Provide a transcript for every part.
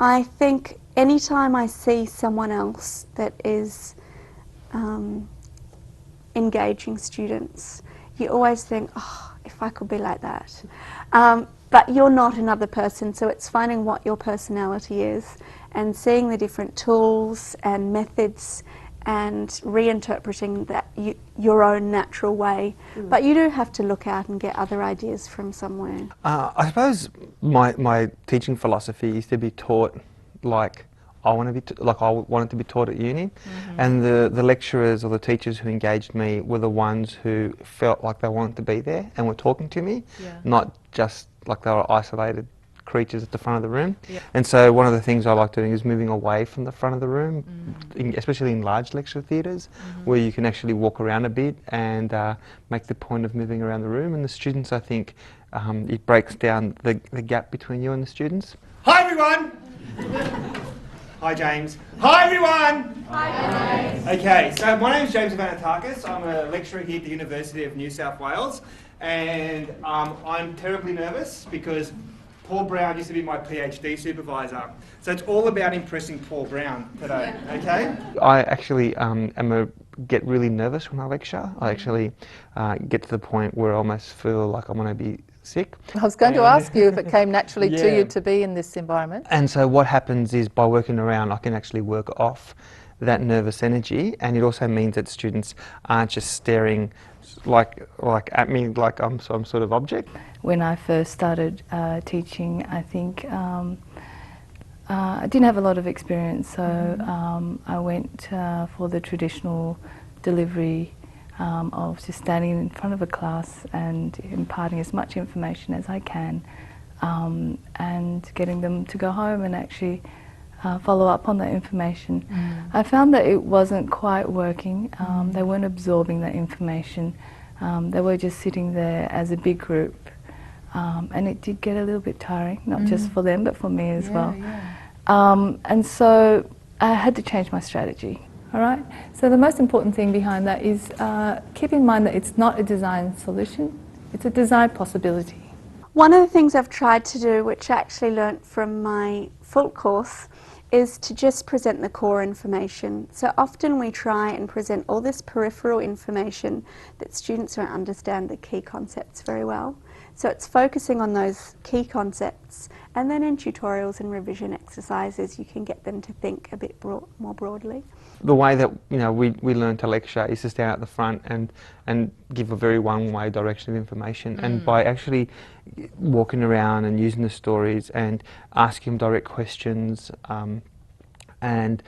I think anytime I see someone else that is engaging students, you always think, oh, if I could be like that. But you're not another person, so it's finding what your personality is and seeing the different tools and methods and reinterpreting that your own natural way. But you do have to look out and get other ideas from somewhere. I suppose my teaching philosophy is to be taught like I wanted to be taught at uni, and the lecturers or the teachers who engaged me were the ones who felt like they wanted to be there and were talking to me, not just like they were isolated creatures at the front of the room. And so one of the things I like doing is moving away from the front of the room, especially in large lecture theatres, where you can actually walk around a bit and make the point of moving around the room. And the students, I think, it breaks down the gap between you and the students. Hi everyone! Hi James. Hi everyone! Hi James. Okay, so my name is James Vanatakis. I'm a lecturer here at the University of New South Wales, and I'm terribly nervous because Paul Brown used to be my PhD supervisor. So it's all about impressing Paul Brown today, okay? I actually get really nervous when I lecture. I actually get to the point where I almost feel like I'm going to be sick. I was going to ask you if it came naturally to you to be in this environment. And so what happens is by working around, I can actually work off that nervous energy, and it also means that students aren't just staring like at me like I'm some sort of object. When I first started teaching, I think I didn't have a lot of experience, so I went for the traditional delivery of just standing in front of a class and imparting as much information as I can, and getting them to go home and actually follow up on that information. I found that it wasn't quite working. They weren't absorbing that information. They were just sitting there as a big group, and it did get a little bit tiring, not just for them but for me as well. And so I had to change my strategy. All right. So the most important thing behind that is keep in mind that it's not a design solution, it's a design possibility. One of the things I've tried to do, which I actually learnt from my full course, is to just present the core information. So often we try and present all this peripheral information that students don't understand the key concepts very well. So it's focusing on those key concepts, and then in tutorials and revision exercises you can get them to think a bit more broadly. The way that we learn to lecture is to stand at the front and give a very one-way direction of information, and by actually walking around and using the stories and asking direct questions, and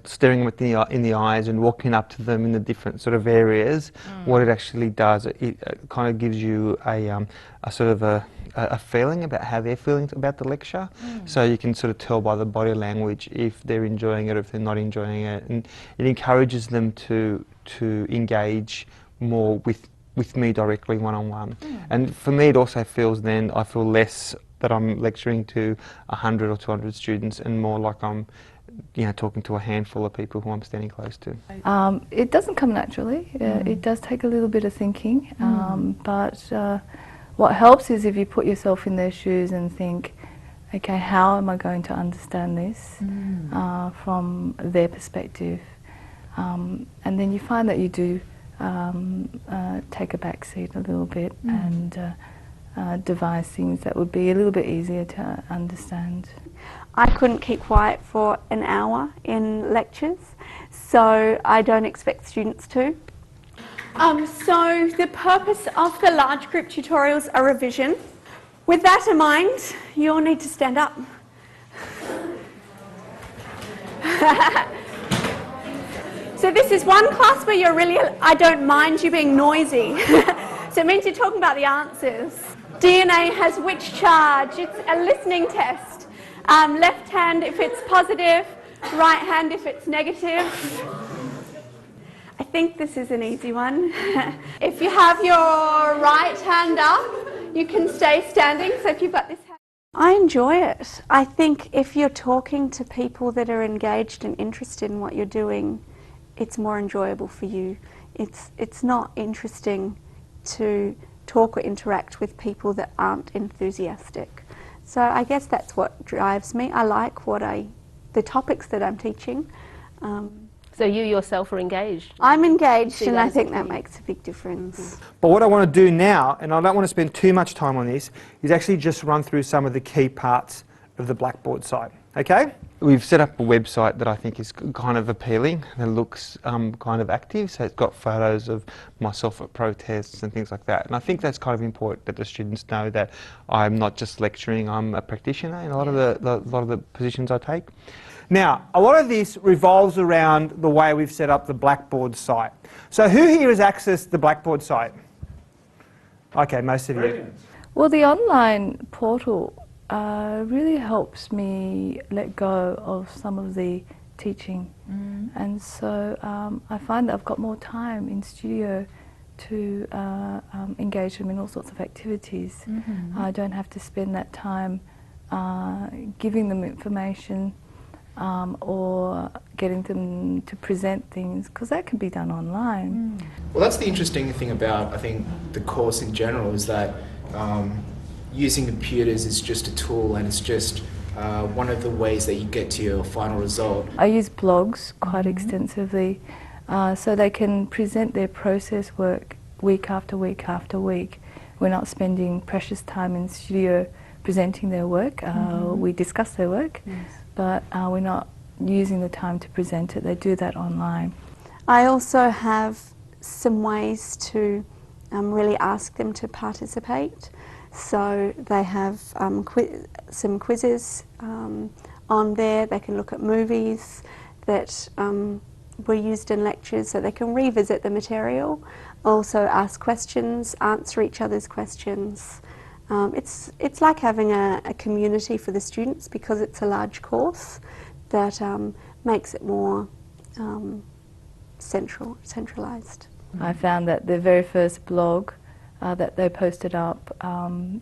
staring them in the eyes and walking up to them in the different sort of areas, what it actually does, it kind of gives you a sort of a feeling about how they're feeling about the lecture. So you can sort of tell by the body language if they're enjoying it or if they're not enjoying it, and it encourages them to engage more with me directly one-on-one. And for me it also feels then I feel less that I'm lecturing to 100 or 200 students and more like I'm talking to a handful of people who I'm standing close to. It doesn't come naturally. It does take a little bit of thinking, but what helps is if you put yourself in their shoes and think, okay, how am I going to understand this from their perspective? And then you find that you do take a back seat a little bit and devise things that would be a little bit easier to understand. I couldn't keep quiet for an hour in lectures, so I don't expect students to. So the purpose of the large group tutorials are revision. With that in mind, you all need to stand up. So this is one class where you're really, I don't mind you being noisy. So it means you're talking about the answers. DNA has which charge? It's a listening test. Left hand if it's positive, right hand if it's negative. I think this is an easy one. If you have your right hand up, you can stay standing. So if you've got this hand. I enjoy it. I think if you're talking to people that are engaged and interested in what you're doing, it's more enjoyable for you. It's not interesting to talk or interact with people that aren't enthusiastic. So I guess that's what drives me. I like the topics that I'm teaching. So you yourself are engaged? I'm engaged, See and that I as think a that key. makes a big difference. But what I want to do now, and I don't want to spend too much time on this, is actually just run through some of the key parts of the Blackboard site. Okay? We've set up a website that I think is kind of appealing. It looks kind of active, so it's got photos of myself at protests and things like that. And I think that's kind of important that the students know that I'm not just lecturing, I'm a practitioner in a lot of the positions I take. Now, a lot of this revolves around the way we've set up the Blackboard site. So who here has accessed the Blackboard site? Okay, most of you. Well, the online portal really helps me let go of some of the teaching, and so I find that I've got more time in studio to engage them in all sorts of activities. I don't have to spend that time giving them information or getting them to present things, because that can be done online. Well, that's the interesting thing about, I think, the course in general, is that using computers is just a tool, and it's just one of the ways that you get to your final result. I use blogs quite extensively, so they can present their process work week after week after week. We're not spending precious time in studio presenting their work. We discuss their work, but we're not using the time to present it. They do that online. I also have some ways to really ask them to participate. So they have some quizzes on there. They can look at movies that were used in lectures, so they can revisit the material, also ask questions, answer each other's questions. It's like having a community for the students, because it's a large course that makes it more centralised. I found that the very first blog that they posted up,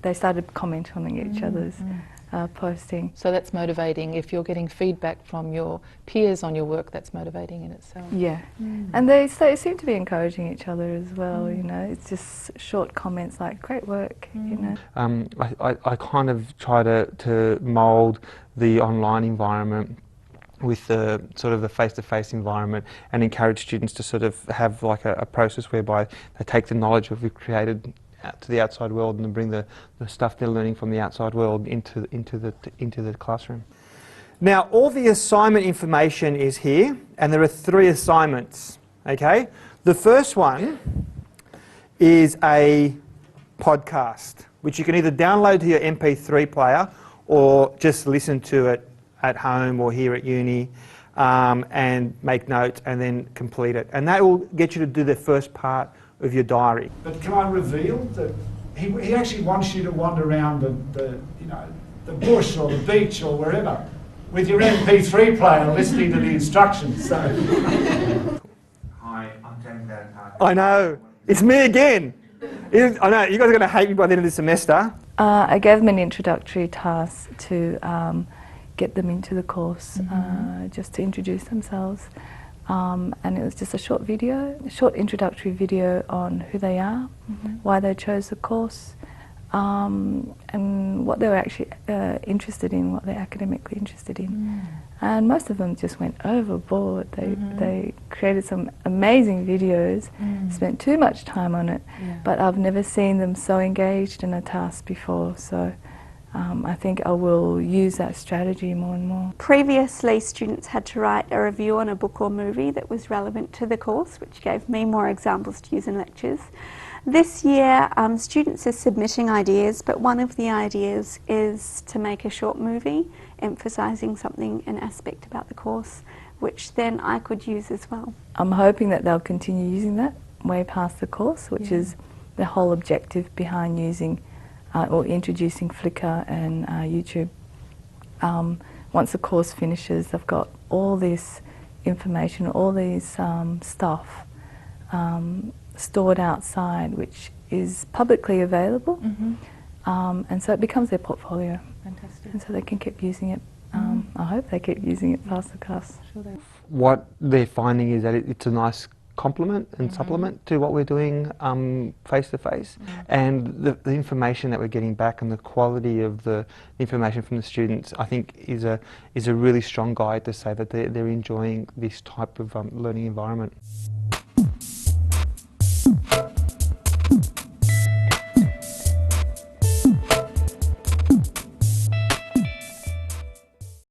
they started commenting on each other's posting. So that's motivating. If you're getting feedback from your peers on your work, that's motivating in itself. Yeah, and they seem to be encouraging each other as well. You know, it's just short comments like "great work." You know. I kind of try to mould the online environment with the sort of the face-to-face environment, and encourage students to sort of have like a process whereby they take the knowledge that we've created out to the outside world and then bring the stuff they're learning from the outside world into the classroom. Now, all the assignment information is here, and there are 3 assignments, okay? The first one is a podcast, which you can either download to your MP3 player or just listen to it at home or here at uni, and make notes and then complete it. And that will get you to do the first part of your diary. But can I reveal that he actually wants you to wander around the bush or the beach or wherever with your MP3 player listening to the instructions. So. Hi, I'm James Van. I know, it's me again. I know, you guys are going to hate me by the end of the semester. I gave them an introductory task to get them into the course, just to introduce themselves. And it was just a short introductory video on who they are, why they chose the course, and what they were actually interested in, what they're academically interested in. And most of them just went overboard. They created some amazing videos, spent too much time on it, but I've never seen them so engaged in a task before. So I think I will use that strategy more and more. Previously, students had to write a review on a book or movie that was relevant to the course, which gave me more examples to use in lectures. This year, students are submitting ideas, but one of the ideas is to make a short movie emphasising something, an aspect about the course, which then I could use as well. I'm hoping that they'll continue using that way past the course, which is the whole objective behind using or introducing Flickr and YouTube. Once the course finishes, I've got all this information, all these stuff stored outside, which is publicly available, and so it becomes their portfolio. Fantastic. And so they can keep using it. I hope they keep using it past the class. What they're finding is that it's a nice complement and supplement to what we're doing face to face, and the information that we're getting back and the quality of the information from the students, I think, is a really strong guide to say that they're enjoying this type of learning environment.